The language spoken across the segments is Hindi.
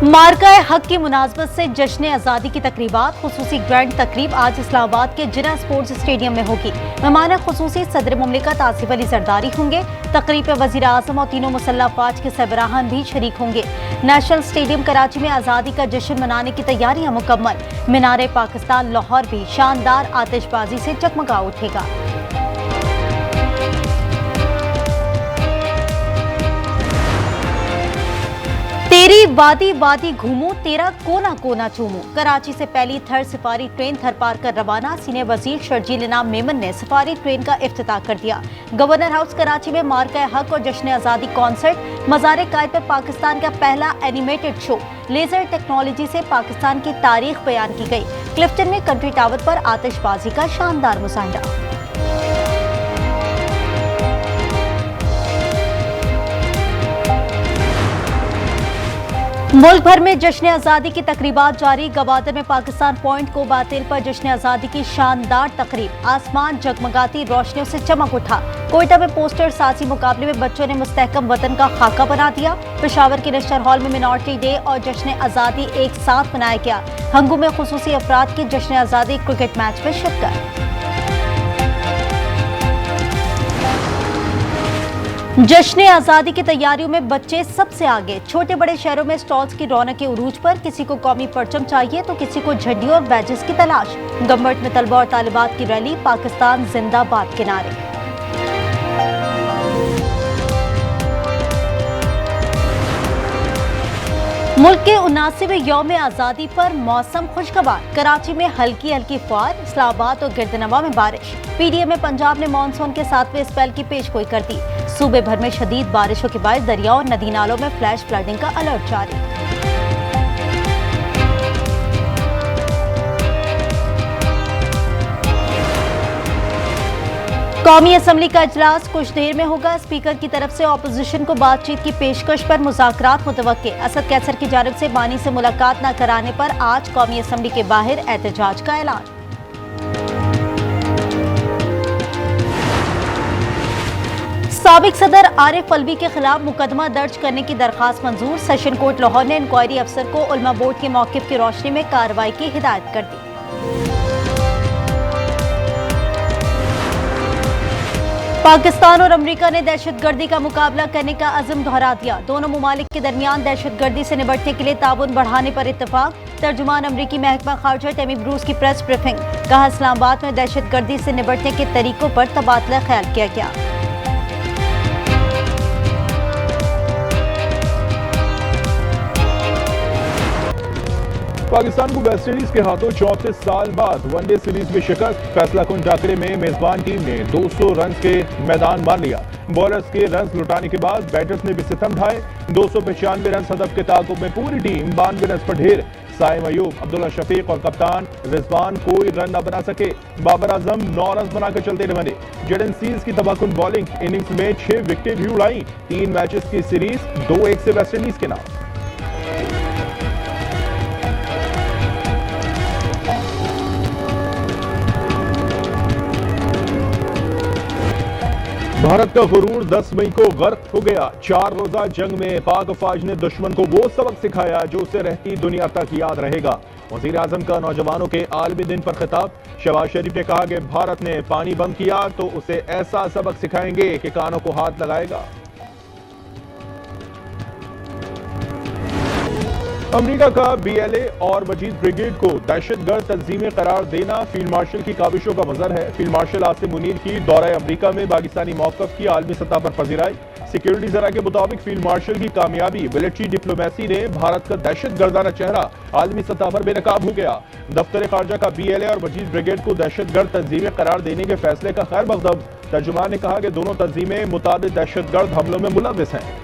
मार्का हक की मुनासबत से जश्न आज़ादी की तकरीबात खुसूसी ग्रैंड तकरीब आज इस्लामाबाद के जिना स्पोर्ट्स स्टेडियम में होगी। मेहमान खुसूसी सदर मुमलिकत आसिफ अली जरदारी होंगे। तकरीब में वज़ीर आज़म और तीनों मुसल्लह अफवाज के सरबराहान भी शरीक होंगे। नेशनल स्टेडियम कराची में आज़ादी का जश्न मनाने की तैयारियां मुकम्मल। मीनार पाकिस्तान लाहौर भी शानदार आतिशबाजी से जगमगा उठेगा। तेरी वादी वादी घूमूं, तेरा कोना कोना चूमूं। कराची से पहली थर सफारी ट्रेन थर पार कर रवाना। सीनियर वजीर शर्जील इनाम मेमन ने सफारी ट्रेन का इफ्तिताह कर दिया। गवर्नर हाउस कराची में मार्का हक और जश्न आज़ादी कॉन्सर्ट। मज़ार कायद पर पाकिस्तान का पहला एनिमेटेड शो। लेजर टेक्नोलॉजी से पाकिस्तान की तारीख बयान की गई। क्लिफ्टन में कंट्री टावर पर आतिशबाजी का शानदार मुशाहिदा। मुल्क भर में जश्न आज़ादी की तकरीबात जारी। गवादर में पाकिस्तान पॉइंट को बातिल पर जश्न आज़ादी की शानदार तकरीब। आसमान जगमगाती रोशनियों से चमक उठा। कोयटा में पोस्टर साजी मुकाबले में बच्चों ने मुस्तहकम वतन का खाका बना दिया। पेशावर के नेशनल हॉल में मिनॉरिटी डे और जश्न आज़ादी एक साथ मनाया गया। हंगू में खुसूसी अफराद की जश्न आज़ादी क्रिकेट मैच में शिरकत। जश्न आज़ादी की तैयारियों में बच्चे सबसे आगे। छोटे बड़े शहरों में स्टॉल्स की रौनक के उरूज पर। किसी को कौमी परचम चाहिए तो किसी को झंडी और बैजेस की तलाश। गवर्नमेंट में तलबा और तालिबात की रैली। पाकिस्तान जिंदाबाद के नारे। मुल्क के 79वें यौम आज़ादी पर मौसम खुशगवार। कराची में हल्की हल्की फुहार। इस्लामाबाद और गिरदनवा में बारिश। पीडीए में पंजाब ने मानसून के 7वें स्पेल की पेशगोई कर दी। सूबे भर में शदीद बारिशों के बाद दरियाओं और नदी नालों में फ्लैश फ्लडिंग का अलर्ट जारी। कौमी असम्बली का इजलास कुछ देर में होगा। स्पीकर की तरफ से ऑपोजिशन को बातचीत की पेशकश पर मुज़ाकरात मुतवक्के। असद कैसर की जानिब से बानी से मुलाकात न कराने पर आज कौमी असम्बली के बाहर एहतजाज का ऐलान। साबिक सदर आरिफ अलवी के खिलाफ मुकदमा दर्ज करने की दरखास्त मंजूर। सेशन कोर्ट लाहौर ने इंक्वायरी अफसर को उलमा बोर्ड के मौक़िफ़ की रोशनी में कार्रवाई की हिदायत कर दी। पाकिस्तान और अमेरिका ने दहशतगर्दी का मुकाबला करने का अज़्म दोहरा दिया। दोनों मुमालिक के दरमियान दहशतगर्दी से निपटने के लिए ताउन बढ़ाने पर इत्तफाक। तर्जुमान अमरीकी महकमा खारजा टेमी ब्रूस की प्रेस ब्रीफिंग। कहा, इस्लामाबाद में दहशतगर्दी से निपटने के तरीकों पर तबादला ख्याल किया गया। पाकिस्तान को वेस्टइंडीज के हाथों 34 साल बाद वनडे सीरीज में शिकस्त। फैसला कुन टाकरे में मेजबान टीम ने 200 रन के मैदान मार लिया। बॉलर्स के रन लुटाने के बाद बैटर्स ने भी सितम ढाए। 295 रन हदफ के ताकुब में पूरी टीम 92 रन पर ढेर। साइम अयूब, अब्दुल्ला शफीक और कप्तान रिजवान कोई रन न बना सके। बाबर आजम 9 रन बनाकर चलते बने। जेडन सीज की तबाहकुन बॉलिंग। इनिंग्स में 6 विकेटें भी उड़ाई। 3 मैचेस की सीरीज 2-1 से वेस्टइंडीज के नाम। भारत का गुरूर 10 मई को गर्क हो गया। 4 रोजा जंग में पाक फौज ने दुश्मन को वो सबक सिखाया जो उसे रहती दुनिया तक याद रहेगा। वजीर आजम का नौजवानों के आलमी दिन पर खिताब। शहबाज शरीफ ने कहा कि भारत ने पानी बंद किया तो उसे ऐसा सबक सिखाएंगे कि कानों को हाथ लगाएगा। अमेरिका का BLA और वजीद ब्रिगेड को दहशतगर्द तंजीमें करार देना फील्ड मार्शल की काविशों का मजर है। फील्ड मार्शल आसिम मुनीर की दौरा अमेरिका में पाकिस्तानी मौक़िफ़ की आलमी सतह पर पजीराई। सिक्योरिटी जरा के मुताबिक फील्ड मार्शल की कामयाबी मिलिट्री डिप्लोमेसी ने भारत का दहशतगर्दाना चेहरा आलमी सतह पर बेनकाब हो गया। दफ्तर खारजा का BLA और वजीद ब्रिगेड को दहशतगर्द तंजीमें करार देने के फैसले का खैर मकदम। तर्जुमान ने कहा कि दोनों तंजीमें मुताबिक दहशतगर्द हमलों में मुलव्विस हैं।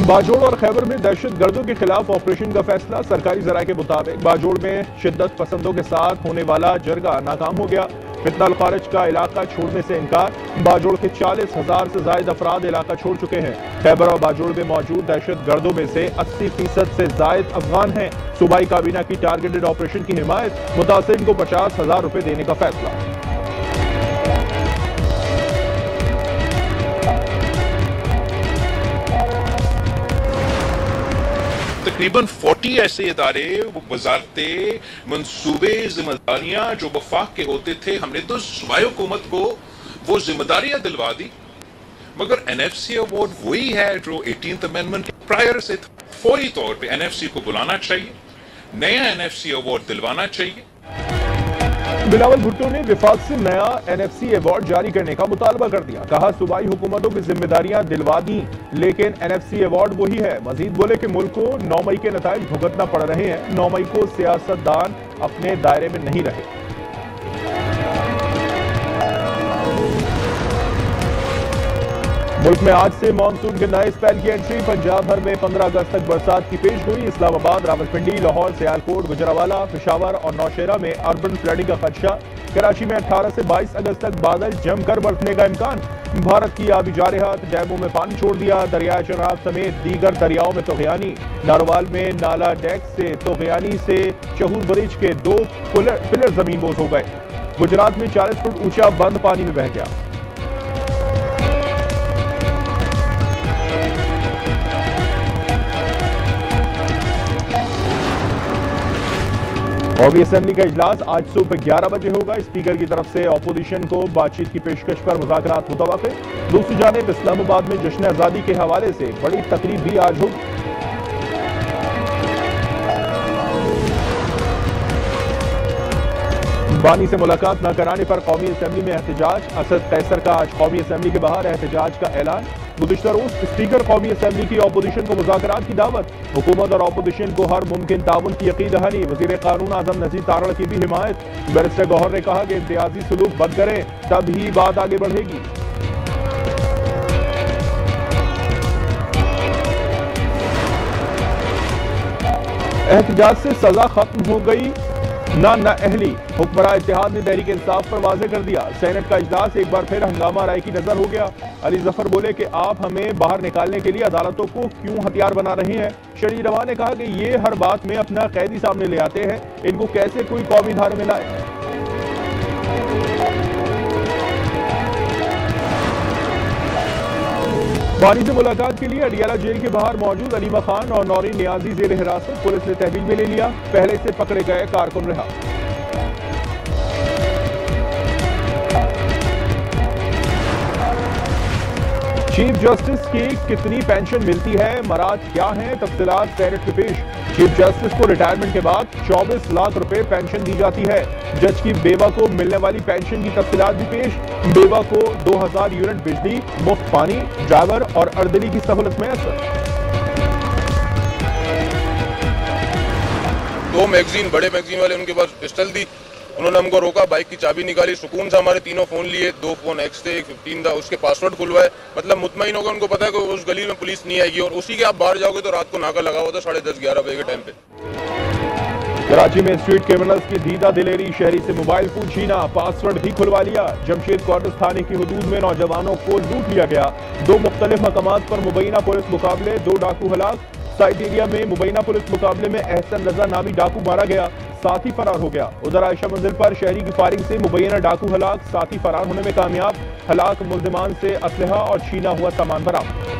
बाजोड़ और खैबर में दहशतगर्दों के खिलाफ ऑपरेशन का फैसला। सरकारी जराये के मुताबिक बाजोड़ में शिद्दत पसंदों के साथ होने वाला जरगा नाकाम हो गया। फितनाल खारिज का इलाका छोड़ने से इनकार। बाजोड़ के 40,000 से ज्यादा अफराद इलाका छोड़ चुके हैं। खैबर और बाजोड़ में मौजूद दहशत गर्दों में से 80% से ज्यादा अफगान हैं। सूबाई काबीना की टारगेटेड ऑपरेशन की हिमायत, मुतासिरीन को 50,000 रुपए देने का फैसला। तकरीबन 40 ऐसे इदारे, वजारतें, मंसूबे, जिम्मेदारियां जो वफाक के होते थे, हमने तो सूबाई हुकूमत को वो जिम्मेदारियां दिलवा दी। मगर एनएफसी अवार्ड वही है जो 18th अमेंडमेंट के प्रायर से था। फौरी तौर पे एनएफसी को बुलाना चाहिए, नया एनएफसी अवार्ड दिलवाना चाहिए। बिलावल भुट्टो ने विफाक से नया एनएफसी अवार्ड जारी करने का मुतालबा कर दिया। कहा सूबाई हुकूमतों की जिम्मेदारियां दिलवा दी, लेकिन एनएफसी अवार्ड वही है। मजीद बोले कि मुल्क को 9 मई के नताइज भुगतना पड़ रहे हैं। 9 मई को सियासतदान अपने दायरे में नहीं रहे। मुल्क में आज से मानसून के नए स्पेल की एंट्री। पंजाब भर में 15 अगस्त तक बरसात की पेशगोई। इस्लामाबाद, रावलपिंडी, लाहौर, सियालकोट, गुजरावाला, पेशावर और नौशेरा में अर्बन फ्लडिंग का खदशा। कराची में 18 से 22 अगस्त तक बादल जमकर बरसने का इम्कान। भारत की आबी जारहात, डैमों में पानी छोड़ दिया। दरियाए चनाब समेत दीगर दरियाओं में तोगयानी। नारोवाल में नाला डेक से तोगयानी से चहूर ब्रिज के 2 पिलर जमीनबोज हो गए। गुजरात में 40 फुट ऊंचा बंद पानी में बह गया। कौमी असेंबली का इजलास आज सुबह 11 बजे होगा। स्पीकर की तरफ से अपोजिशन को बातचीत की पेशकश पर मुज़ाकरात मुतवक्किल। दूसरी जानिब इस्लामाबाद में जश्न आज़ादी के हवाले से बड़ी तकरीब भी आज होगी। बानी से मुलाकात न कराने पर कौमी असेंबली में एहतजाज। असद कैसर का आज कौमी असेंबली के बाहर एहतजाज का ऐलान। गुज़िश्ता रोज स्पीकर कौमी असेंबली की अपोजिशन को मुज़ाकरात की दावत। हुकूमत और अपोजिशन को हर मुमकिन ताउन की यकीन दहानी। वज़ीर कानून आज़म नज़ीर तारड़ की भी हिमायत। बैरिस्टर गौहर ने कहा कि इम्तियाजी सलूक बंद करें, तब ही बात आगे बढ़ेगी। एहतजाज से सजा खत्म हो गई ना अहली। हुक्मरान इत्तेहाद ने तहरीक इंसाफ पर वाज़ेह कर दिया। सेनेट का इजलास एक बार फिर हंगामा राय की नजर हो गया। अली जफर बोले कि आप हमें बाहर निकालने के लिए अदालतों को क्यों हथियार बना रहे हैं। शरी रवा ने कहा कि ये हर बात में अपना कैदी सामने ले आते हैं, इनको कैसे कोई कौमी धारा में लाए। बानी से मुलाकात के लिए अडियाला जेल के बाहर मौजूद अलीमा खान और नौरीन नियाजी जेर हिरासत। पुलिस ने तहवील में ले लिया। पहले से पकड़े गए कारकुन रहा। चीफ जस्टिस की कितनी पेंशन मिलती है, मराद क्या है, तफसीलात सेनेट में पेश। चीफ जस्टिस को रिटायरमेंट के बाद 24 लाख रुपए पेंशन दी जाती है। जज की बेवा को मिलने वाली पेंशन की तफसीलात भी पेश। बेवा को 2000 यूनिट बिजली, मुफ्त पानी, ड्राइवर और अर्दली की सहूलत मैसर। 2 मैगजीन, बड़े मैगजीन वाले उनके पास पिस्टल दी, उन्होंने हमको रोका, बाइक की चाबी निकाली, सुकून से हमारे 3 फोन लिए, 2 फोन एक्स थे, 15 था, उसके पासवर्ड खुलवाए। मतलब मुतमईन होगा, उनको पता है कि उस गली में पुलिस नहीं आएगी, और उसी के आप बाहर जाओगे तो रात को नाका लगा हुआ था 10:30-11 बजे के टाइम पे। कराची में स्ट्रीट क्रिमिनल्स की दीदा दिलेरी। शहरी से मोबाइल फोन छीना, पासवर्ड भी खुलवा लिया। जमशेद क्वार्टर्स थाने की हुदूद में नौजवानों को लूट लिया गया। 2 मुख्तलिफ मकामात पर मुबैना पुलिस मुकाबले, 2 डाकू हलाक। साइड एरिया में मुबैना पुलिस मुकाबले में एहसन रजा नामी डाकू मारा गया, साथी फरार हो गया। उधर आयशा मंजिल पर शहरी की फायरिंग से मुबैना डाकू हलाक, साथी फरार होने में कामयाब। हलाक मुल्जिमान से असलहा और छीना हुआ सामान बरामद।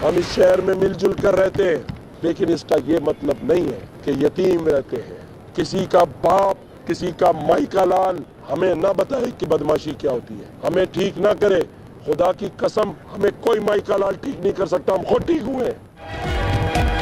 हम इस शहर में मिलजुल कर रहते हैं, लेकिन इसका ये मतलब नहीं है कि यतीम रहते हैं। किसी का बाप, किसी का माई का लाल हमें ना बताए कि बदमाशी क्या होती है, हमें ठीक ना करे। खुदा की कसम, हमें कोई माई का लाल ठीक नहीं कर सकता, हम खुद ठीक हुए।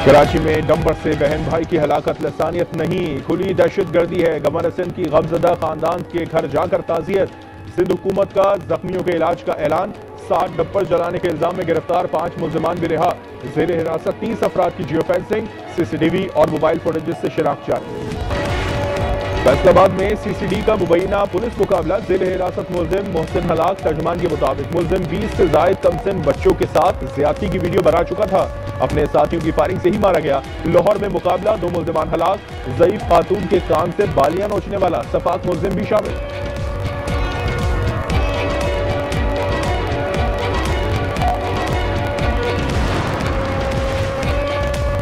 कराची में डंबर से बहन भाई की हलाकत लसानियत नहीं, खुली दहशत गर्दी है। गवर्नर सिंध की गमजदा खानदान के घर जाकर ताजियत। सिंध हुकूमत का जख्मियों के इलाज का ऐलान। 60 डब्बर जलाने के इल्जाम में गिरफ्तार 5 मुल्जिमान भी रिहा। जेर हिरासत 30 अफराद की जियो फेंसिंग, CCTV और मोबाइल फुटेज से शिनाख्त जारी। फैसलाबाद में सीसीडी का मुबैना पुलिस मुकाबला, जेर हिरासत मुलजिम मोहसिन हलाक। तर्जमान के मुताबिक मुलजिम 20 से जायद कमसिन बच्चों के साथ ज्यादती की वीडियो बना चुका था। अपने साथियों की फायरिंग से ही मारा गया। लाहौर में मुकाबला, 2 मुलजिमान हलाक, ज़ईफ खातून के कान से बालियां नोचने वाला सफाक मुलजिम भी शामिल।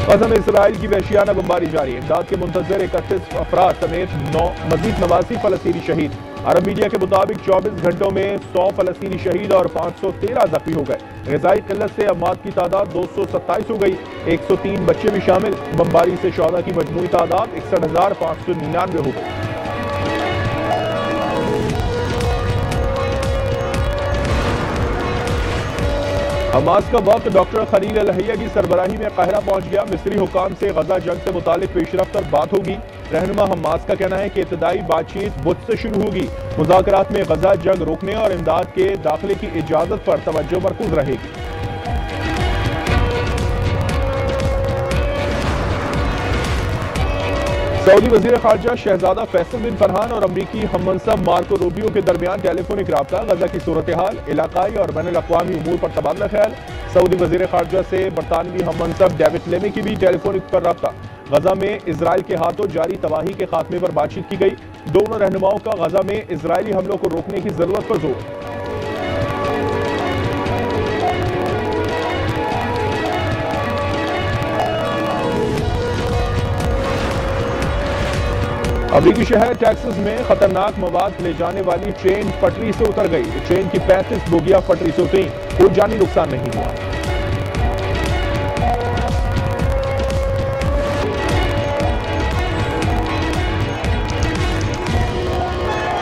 गज़ा में इसराइल की वहशियाना बमबारी जारी है। इमदाद के मुंतज़िर 31 अफराद समेत 9 मजीद 89 फलस्तीनी शहीद। अरब मीडिया के मुताबिक 24 घंटों में 100 फलस्तीनी शहीद और 513 जख्मी हो गए। ग़िज़ाई किल्लत से अमवात की तादाद 227 हो गई। 103 बच्चे भी शामिल। बमबारी से शुहदा की मजमूई तादाद 61,599 हो गई। हमास का वक्त डॉक्टर खलील अल-हैया की सरबराही में काहिरा पहुंच गया। मिस्री हुकाम से गजा जंग से मुतालिक पेशरफ्त पर बात होगी। रहनुमा हमास का कहना है कि इब्तदाई बातचीत बुध से शुरू होगी। मुज़ाकरात में गजा जंग रोकने और इमदाद के दाखिले की इजाजत पर तवज्जो मरकूज रहेगी। सऊदी वजीर खारजा शहजादा फैसल बिन फरहान और अमरीकी हममनसब मार्को रूबियो के दरमियान टेलीफोनिक राब्ता, गजा की सूरत हाल, इलाकाई और बैनुल अक़वामी उमूर पर तबादला ख्याल। सऊदी वजीर खारजा से बरतानवी हममनसब डेविड लेमी की भी टेलीफोनिक पर राब्ता। गजा में इजराइल के हाथों जारी तबाही के खात्मे पर बातचीत की गई। दोनों रहनुमाओं का गजा में इजरायली हमलों को रोकने की जरूरत पर जोर। अमरीकी शहर टेक्सास में खतरनाक मवाद ले जाने वाली ट्रेन पटरी से उतर गई। ट्रेन की 35 बोगियां पटरी से उतरी, कोई जानी नुकसान नहीं हुआ।